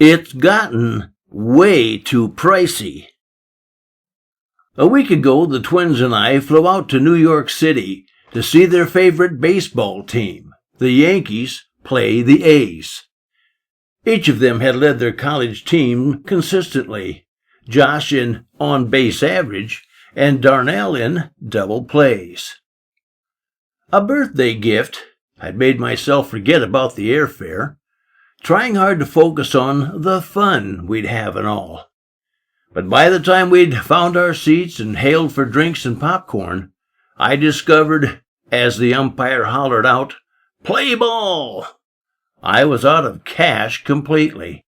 It's gotten way too pricey. A week ago, the twins and I flew out to New York City to see their favorite baseball team, the Yankees, play the A's. Each of them had led their college team consistently, Josh in on-base average and Darnell in double plays. A birthday gift, I'd made myself forget about the airfare, trying hard to focus on the fun we'd have and all. But by the time we'd found our seats and hailed for drinks and popcorn, I discovered, as the umpire hollered out, "Play ball!" I was out of cash completely,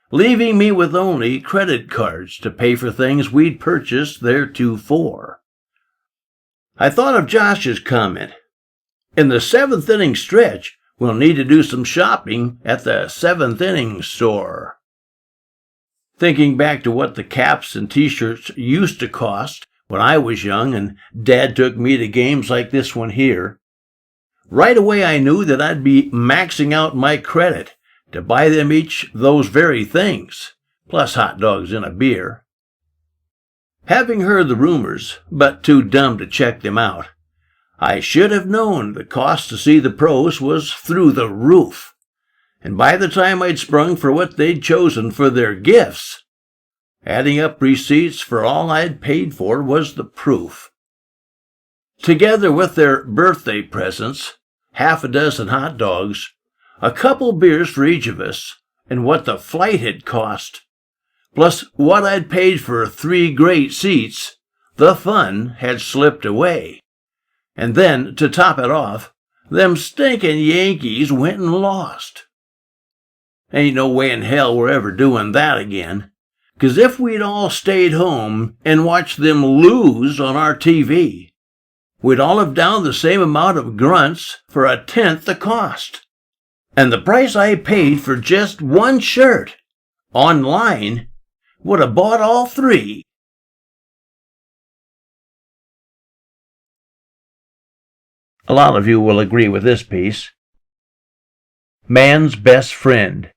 leaving me with only credit cards to pay for things we'd purchased theretofore. I thought of Josh's comment. In the seventh inning stretch, we'll need to do some shopping at the seventh inning store. Thinking back to what the caps and t-shirts used to cost when I was young and Dad took me to games like this one here, right away I knew that I'd be maxing out my credit to buy them each those very things, plus hot dogs and a beer. Having heard the rumors, but too dumb to check them out, I should have known the cost to see the pros was through the roof, and by the time I'd sprung for what they'd chosen for their gifts, adding up receipts for all I'd paid for was the proof. Together with their birthday presents, half a dozen hot dogs, a couple beers for each of us, and what the flight had cost, plus what I'd paid for 3 great seats, the fun had slipped away. And then, to top it off, them stinking Yankees went and lost. Ain't no way in hell we're ever doing that again, 'cause if we'd all stayed home and watched them lose on our TV, we'd all have downed the same amount of grunts for 1/10 the cost. And the price I paid for just one shirt, online, would have bought all 3. A lot of you will agree with this piece. Man's best friend.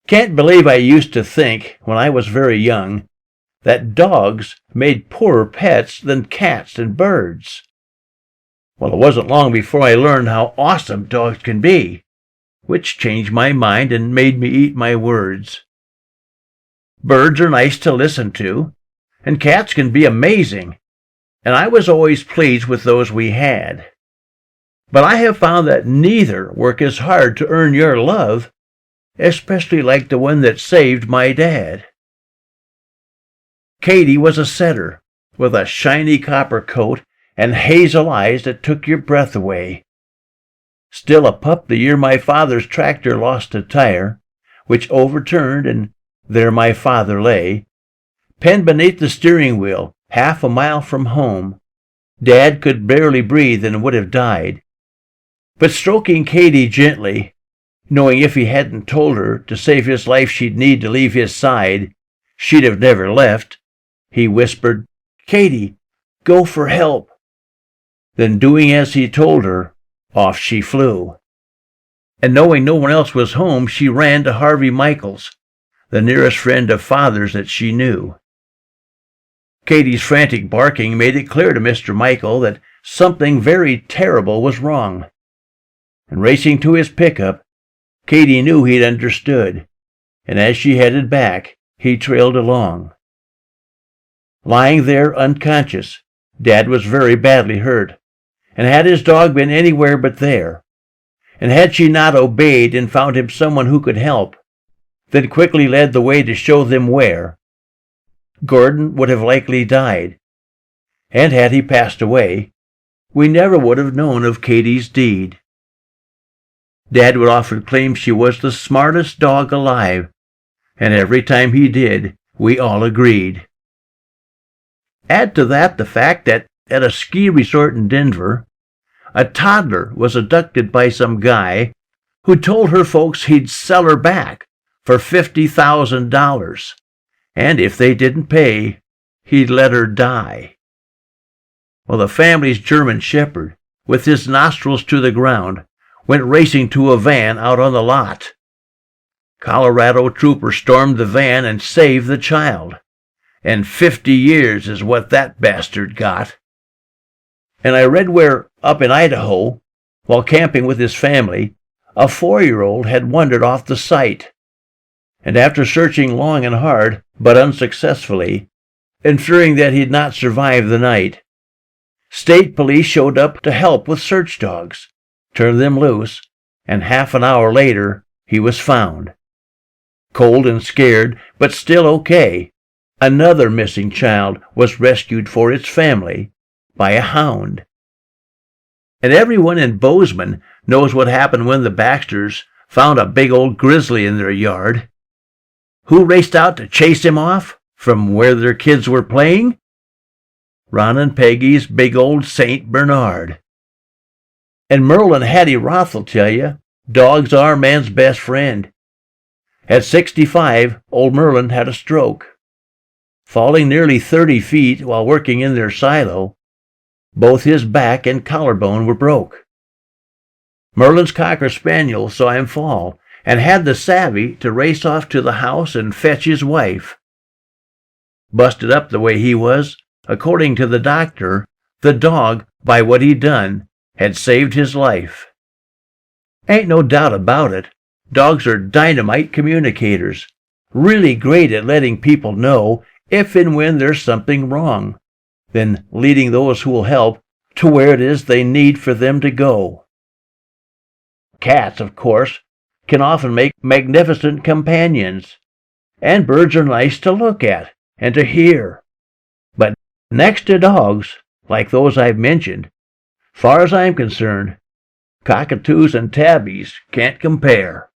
Can't believe I used to think, when I was very young, that dogs made poorer pets than cats and birds. Well, it wasn't long before I learned how awesome dogs can be, which changed my mind and made me eat my words. Birds are nice to listen to, and cats can be amazing, and I was always pleased with those we had. But I have found that neither work as hard to earn your love, especially like the one that saved my dad. Katie was a setter, with a shiny copper coat and hazel eyes that took your breath away. Still a pup the year my father's tractor lost a tire, which overturned, and there my father lay, pinned beneath the steering wheel, half a mile from home. Dad could barely breathe and would have died. But stroking Katie gently, knowing if he hadn't told her to save his life she'd need to leave his side, she'd have never left, he whispered, "Katie, go for help." Then, doing as he told her, off she flew. And knowing no one else was home, she ran to Harvey Michaels, the nearest friend of Father's that she knew. Katie's frantic barking made it clear to Mr. Michael that something very terrible was wrong. And racing to his pickup, Katie knew he'd understood, and as she headed back, he trailed along. Lying there unconscious, Dad was very badly hurt, and had his dog been anywhere but there, and had she not obeyed and found him someone who could help, then quickly led the way to show them where, Gordon would have likely died, and had he passed away, we never would have known of Katie's deed. Dad would often claim she was the smartest dog alive, and every time he did, we all agreed. Add to that the fact that at a ski resort in Denver, a toddler was abducted by some guy who told her folks he'd sell her back for $50,000, and if they didn't pay, he'd let her die. Well, the family's German shepherd, with his nostrils to the ground, went racing to a van out on the lot. Colorado trooper stormed the van and saved the child. And 50 years is what that bastard got. And I read where, up in Idaho, while camping with his family, a 4-year-old had wandered off the site. And after searching long and hard, but unsuccessfully, and fearing that he'd not survive the night, state police showed up to help with search dogs, turned them loose, and half an hour later, he was found. Cold and scared, but still okay, another missing child was rescued for its family by a hound. And everyone in Bozeman knows what happened when the Baxters found a big old grizzly in their yard. Who raced out to chase him off from where their kids were playing? Ron and Peggy's big old St. Bernard. And Merle and Hattie Roth will tell you, dogs are man's best friend. At 65, old Merlin had a stroke. Falling nearly 30 feet while working in their silo, both his back and collarbone were broke. Merlin's Cocker Spaniel saw him fall and had the savvy to race off to the house and fetch his wife. Busted up the way he was, according to the doctor, the dog, by what he'd done, had saved his life. Ain't no doubt about it. Dogs are dynamite communicators, really great at letting people know if and when there's something wrong, then leading those who will help to where it is they need for them to go. Cats, of course, can often make magnificent companions, and birds are nice to look at and to hear. But next to dogs, like those I've mentioned, far as I'm concerned, cockatoos and tabbies can't compare.